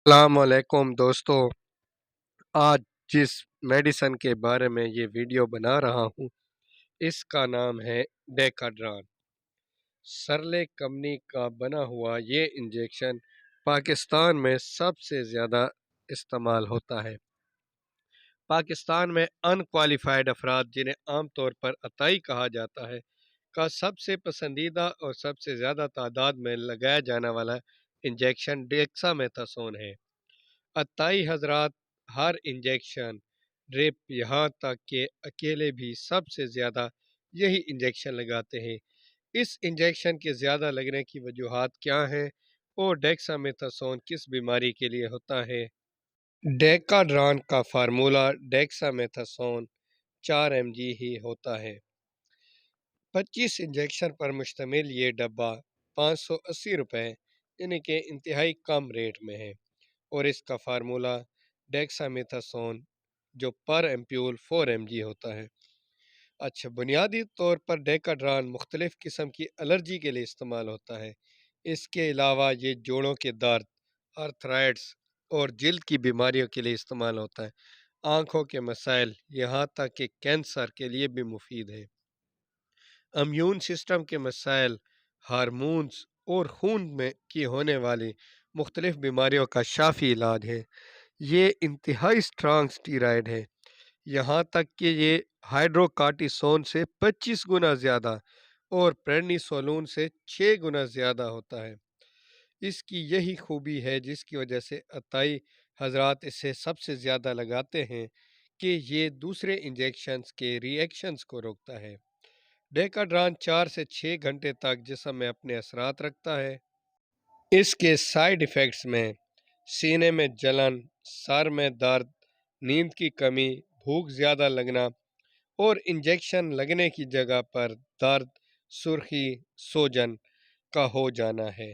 السلام علیکم دوستو، آج جس میڈیسن کے بارے میں یہ ویڈیو بنا رہا ہوں اس کا نام ہے ڈیکاڈران۔ سرلے کمپنی کا بنا ہوا یہ انجیکشن پاکستان میں سب سے زیادہ استعمال ہوتا ہے۔ پاکستان میں ان کوالیفائڈ افراد، جنہیں عام طور پر عطائی کہا جاتا ہے، کا سب سے پسندیدہ اور سب سے زیادہ تعداد میں لگایا جانے والا انجیکشن ڈیکسامیتھاسون ہے۔ عطائی حضرات ہر انجیکشن ڈرپ یہاں تک کہ اکیلے بھی سب سے زیادہ یہی انجیکشن لگاتے ہیں۔ اس انجیکشن کے زیادہ لگنے کی وجوہات کیا ہیں اور ڈیکسامیتھاسون کس بیماری کے لیے ہوتا ہے؟ ڈیکاڈران کا فارمولہ ڈیکسامیتھاسون 4 mg ہی ہوتا ہے۔ 25 انجیکشن پر مشتمل یہ ڈبہ 580 روپے یعنی کہ انتہائی کم ریٹ میں ہے، اور اس کا فارمولہ ڈیکسامیتھاسون جو پر ایمپیول 4 mg ہوتا ہے۔ اچھا، بنیادی طور پر ڈیکاڈران مختلف قسم کی الرجی کے لیے استعمال ہوتا ہے۔ اس کے علاوہ یہ جوڑوں کے درد، آرتھرائٹس اور جلد کی بیماریوں کے لیے استعمال ہوتا ہے۔ آنکھوں کے مسائل یہاں تک کہ کینسر کے لیے بھی مفید ہے۔ امیون سسٹم کے مسائل، ہارمونز اور خون میں کی ہونے والی مختلف بیماریوں کا شافی علاج ہے۔ یہ انتہائی سٹرانگ سٹیرائڈ ہے، یہاں تک کہ یہ ہائیڈروکارٹیسون سے 25 گنا زیادہ اور پریڈنیسولون سے 6 گنا زیادہ ہوتا ہے۔ اس کی یہی خوبی ہے جس کی وجہ سے عطائی حضرات اسے سب سے زیادہ لگاتے ہیں کہ یہ دوسرے انجیکشنز کے ری ایکشنز کو روکتا ہے۔ ڈیکاڈران 4 سے 6 گھنٹے تک جسم میں اپنے اثرات رکھتا ہے۔ اس کے سائیڈ ایفیکٹس میں سینے میں جلن، سر میں درد، نیند کی کمی، بھوک زیادہ لگنا اور انجیکشن لگنے کی جگہ پر درد، سرخی، سوجن کا ہو جانا ہے۔